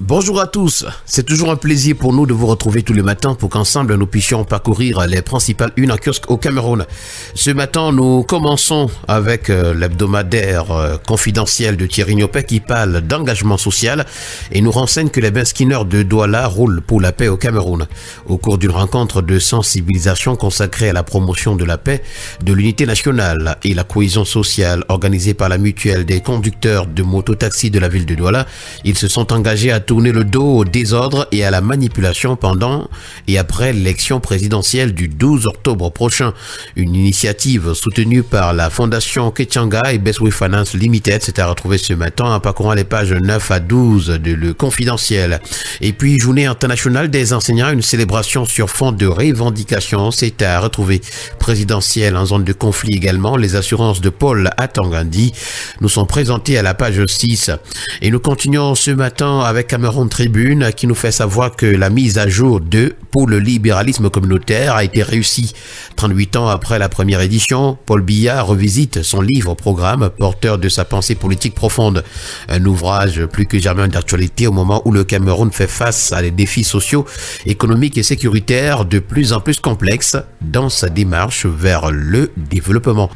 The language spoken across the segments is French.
Bonjour à tous, c'est toujours un plaisir pour nous de vous retrouver tous les matins pour qu'ensemble nous puissions parcourir les principales unes en kiosque au Cameroun. Ce matin, nous commençons avec l'hebdomadaire confidentiel de Thierry Niopet qui parle d'engagement social et nous renseigne que les Benskinners de Douala roulent pour la paix au Cameroun. Au cours d'une rencontre de sensibilisation consacrée à la promotion de la paix, de l'unité nationale et la cohésion sociale organisée par la mutuelle des conducteurs de mototaxi de la ville de Douala, ils se sont engagés à tourner le dos au désordre et à la manipulation pendant et après l'élection présidentielle du 12 octobre prochain. Une initiative soutenue par la fondation Ketchanga et Bestway Finance Limited s'est à retrouver ce matin en parcourant les pages 9 à 12 de Le Confidentiel. Et puis, journée internationale des enseignants, une célébration sur fond de revendications s'est à retrouver. Présidentielle en zone de conflit également, les assurances de Paul Atangandi nous sont présentées à la page 6. Et nous continuons ce matin avec Cameroun Tribune qui nous fait savoir que la mise à jour pour le libéralisme communautaire a été réussie. 38 ans après la première édition, Paul Biya revisite son livre-programme porteur de sa pensée politique profonde. Un ouvrage plus que jamais d'actualité au moment où le Cameroun fait face à des défis sociaux, économiques et sécuritaires de plus en plus complexes dans sa démarche vers le développement.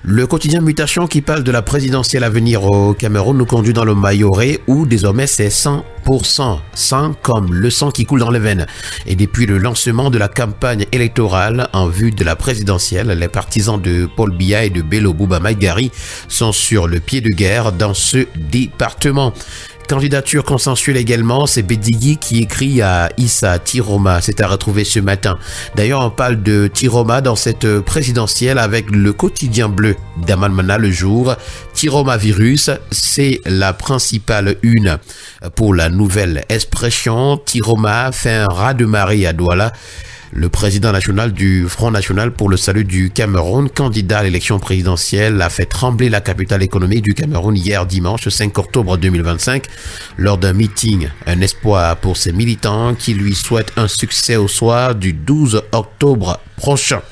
Le quotidien Mutation qui parle de la présidentielle à venir au Cameroun nous conduit dans le Mayoré où désormais c'est 100%, 100 comme le sang qui coule dans les veines. Et depuis le lancement de la campagne électorale en vue de la présidentielle, les partisans de Paul Biya et de Bello Bouba Maïgari sont sur le pied de guerre dans ce département. Candidature consensuelle également, c'est Bedigui qui écrit à Issa Tiroma, c'est à retrouver ce matin. D'ailleurs, on parle de Tiroma dans cette présidentielle avec le quotidien bleu d'Amalmana le jour. Tiroma virus, c'est la principale une pour la nouvelle expression. Tiroma fait un raz-de-marée à Douala. Le président national du Front National pour le Salut du Cameroun, candidat à l'élection présidentielle, a fait trembler la capitale économique du Cameroun hier dimanche 5 octobre 2025 lors d'un meeting. Un espoir pour ses militants qui lui souhaitent un succès au soir du 12 octobre prochain.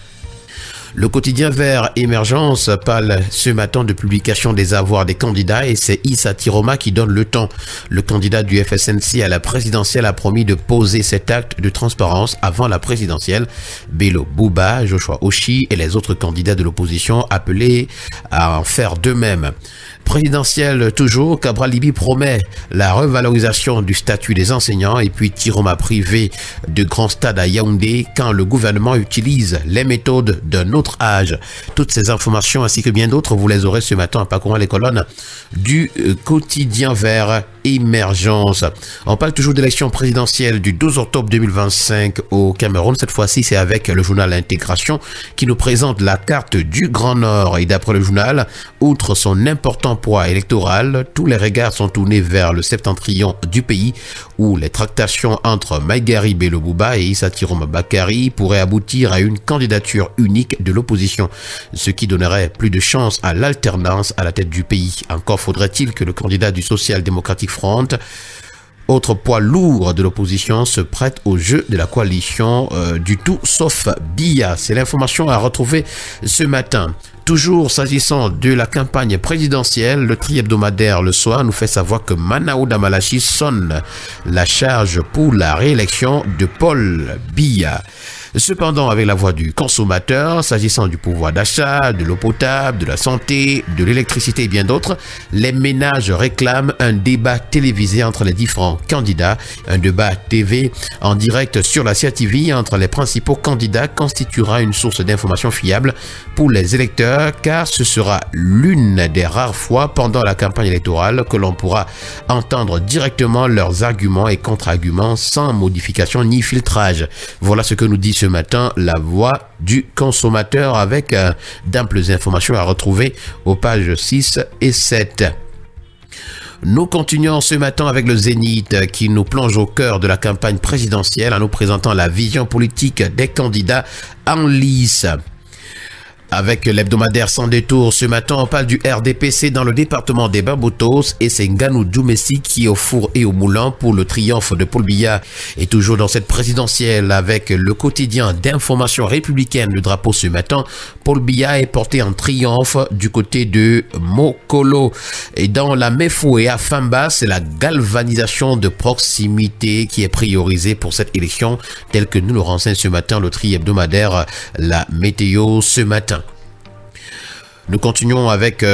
Le quotidien Vert Émergence parle ce matin de publication des avoirs des candidats et c'est Issa Tiroma qui donne le temps. Le candidat du FSNC à la présidentielle a promis de poser cet acte de transparence avant la présidentielle. Bello Bouba, Joshua Oshi et les autres candidats de l'opposition appelés à en faire de même. Présidentielle toujours, Cabral Libi promet la revalorisation du statut des enseignants et puis Tiroma privé de grands stades à Yaoundé quand le gouvernement utilise les méthodes d'un autre âge. Toutes ces informations ainsi que bien d'autres, vous les aurez ce matin en parcourant les colonnes du quotidien Vert Émergence. On parle toujours de l'élection présidentielle du 12 octobre 2025 au Cameroun. Cette fois-ci, c'est avec le journal Intégration qui nous présente la carte du Grand Nord. Et d'après le journal, outre son important poids électoral, tous les regards sont tournés vers le septentrion du pays où les tractations entre Maïgari Bello Bouba et Issa Tiroma Bakari pourraient aboutir à une candidature unique de l'opposition, ce qui donnerait plus de chance à l'alternance à la tête du pays. Encore faudrait-il que le candidat du Social-Démocratique Front, autre poids lourd de l'opposition, se prête au jeu de la coalition du tout sauf Biya. C'est l'information à retrouver ce matin. Toujours s'agissant de la campagne présidentielle, le tri-hebdomadaire Le Soir nous fait savoir que Manaouda Malachi sonne la charge pour la réélection de Paul Biya. Cependant, avec la voix du consommateur, s'agissant du pouvoir d'achat, de l'eau potable, de la santé, de l'électricité et bien d'autres, les ménages réclament un débat télévisé entre les différents candidats. Un débat TV en direct sur la CATV entre les principaux candidats constituera une source d'information fiable pour les électeurs car ce sera l'une des rares fois pendant la campagne électorale que l'on pourra entendre directement leurs arguments et contre-arguments sans modification ni filtrage. Voilà ce que nous dit ce matin la voix du consommateur avec d'amples informations à retrouver aux pages 6 et 7. Nous continuons ce matin avec le Zénith qui nous plonge au cœur de la campagne présidentielle en nous présentant la vision politique des candidats en lice. Avec l'hebdomadaire Sans Détour, ce matin, on parle du RDPC dans le département des Barbados et c'est Nganou Djoumessi qui est au four et au moulin pour le triomphe de Paul Biya. Et toujours dans cette présidentielle avec le quotidien d'information républicaine, le drapeau ce matin, Paul Biya est porté en triomphe du côté de Mokolo. Et dans la Mefo et à Famba, c'est la galvanisation de proximité qui est priorisée pour cette élection, telle que nous le renseigne ce matin le tri hebdomadaire La Météo ce matin. Nous continuons avec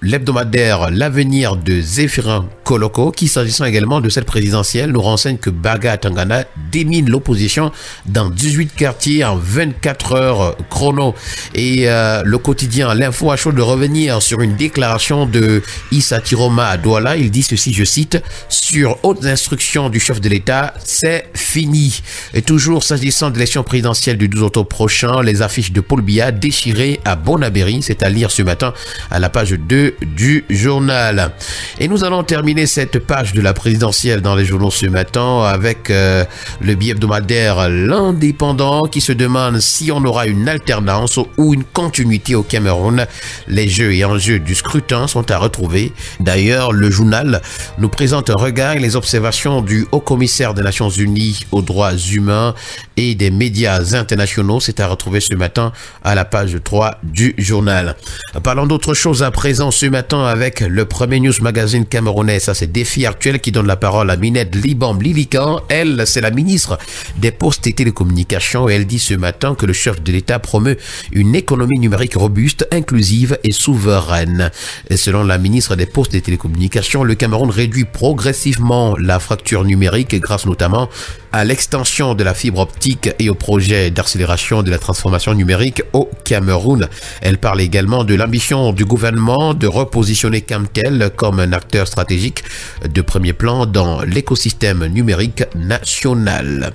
l'hebdomadaire L'Avenir de Zéphirin Koloko qui, s'agissant également de cette présidentielle, nous renseigne que Baga Tangana démine l'opposition dans 18 quartiers en 24 heures chrono. Et le quotidien L'Info a chaud de revenir sur une déclaration de Issa Tiroma à Douala. Il dit ceci, je cite, « Sur hautes instructions du chef de l'État, c'est fini ». Et toujours s'agissant de l'élection présidentielle du 12 octobre prochain, les affiches de Paul Biya déchirées à Bonabéry, c'est à lire ce matin à la page 2 du journal. Et nous allons terminer cette page de la présidentielle dans les journaux ce matin avec le billet hebdomadaire L'Indépendant qui se demande si on aura une alternance ou une continuité au Cameroun. Les jeux et enjeux du scrutin sont à retrouver. D'ailleurs, le journal nous présente un regard et les observations du haut-commissaire des Nations Unies aux droits humains et des médias internationaux. C'est à retrouver ce matin à la page 3 du journal. Parlons d'autre chose à présent ce matin avec le premier news magazine camerounais. Ça, c'est Défi Actuel qui donne la parole à Minette Libam Lilikan. Elle, c'est la ministre des Postes et Télécommunications et elle dit ce matin que le chef de l'État promeut une économie numérique robuste, inclusive et souveraine. Et selon la ministre des Postes et Télécommunications, le Cameroun réduit progressivement la fracture numérique grâce notamment à l'extension de la fibre optique et au projet d'accélération de la transformation numérique au Cameroun. Elle parle également de l'ambition du gouvernement de repositionner Camtel comme un acteur stratégique de premier plan dans l'écosystème numérique national.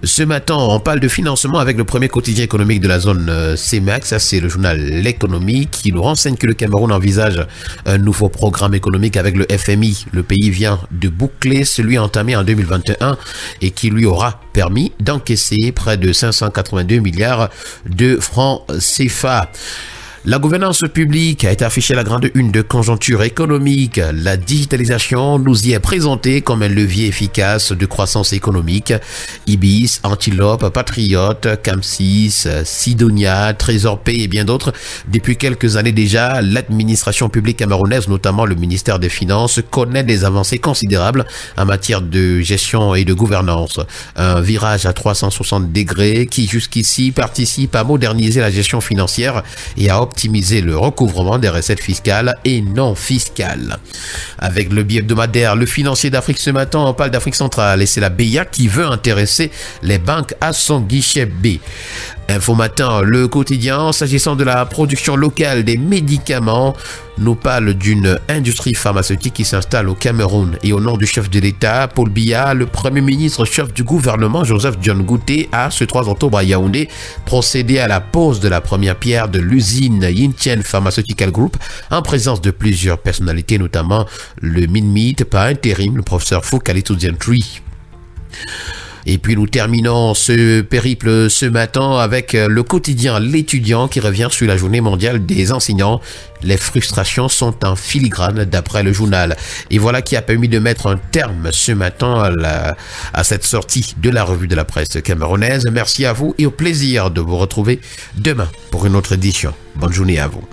Ce matin, on parle de financement avec le premier quotidien économique de la zone CEMAC. Ça, c'est le journal L'économie qui nous renseigne que le Cameroun envisage un nouveau programme économique avec le FMI. Le pays vient de boucler celui entamé en 2021 et qui lui aura permis d'encaisser près de 582 milliards de francs CFA. La gouvernance publique a été affichée à la grande une de Conjoncture économique. La digitalisation nous y est présentée comme un levier efficace de croissance économique. Ibis, Antilope, Patriote, Camsys, Sidonia, Trésor Pay et bien d'autres. Depuis quelques années déjà, l'administration publique camerounaise, notamment le ministère des Finances, connaît des avancées considérables en matière de gestion et de gouvernance. Un virage à 360 degrés qui jusqu'ici participe à moderniser la gestion financière et à optimiser le recouvrement des recettes fiscales et non fiscales. Avec le billet hebdomadaire Le Financier d'Afrique ce matin, on parle d'Afrique centrale et c'est la BIA qui veut intéresser les banques à son guichet B. Info Matin, le quotidien, s'agissant de la production locale des médicaments, nous parle d'une industrie pharmaceutique qui s'installe au Cameroun. Et au nom du chef de l'État, Paul Biya, le Premier ministre chef du gouvernement, Joseph John Gouté, a, ce 3 octobre à Yaoundé, procédé à la pose de la première pierre de l'usine Yintian Pharmaceutical Group, en présence de plusieurs personnalités, notamment le MINMIT, par intérim, le professeur Foucalito Dientry. Et puis nous terminons ce périple ce matin avec le quotidien L'Étudiant qui revient sur la journée mondiale des enseignants. Les frustrations sont en filigrane d'après le journal. Et voilà qui a permis de mettre un terme ce matin à cette sortie de la revue de la presse camerounaise. Merci à vous et au plaisir de vous retrouver demain pour une autre édition. Bonne journée à vous.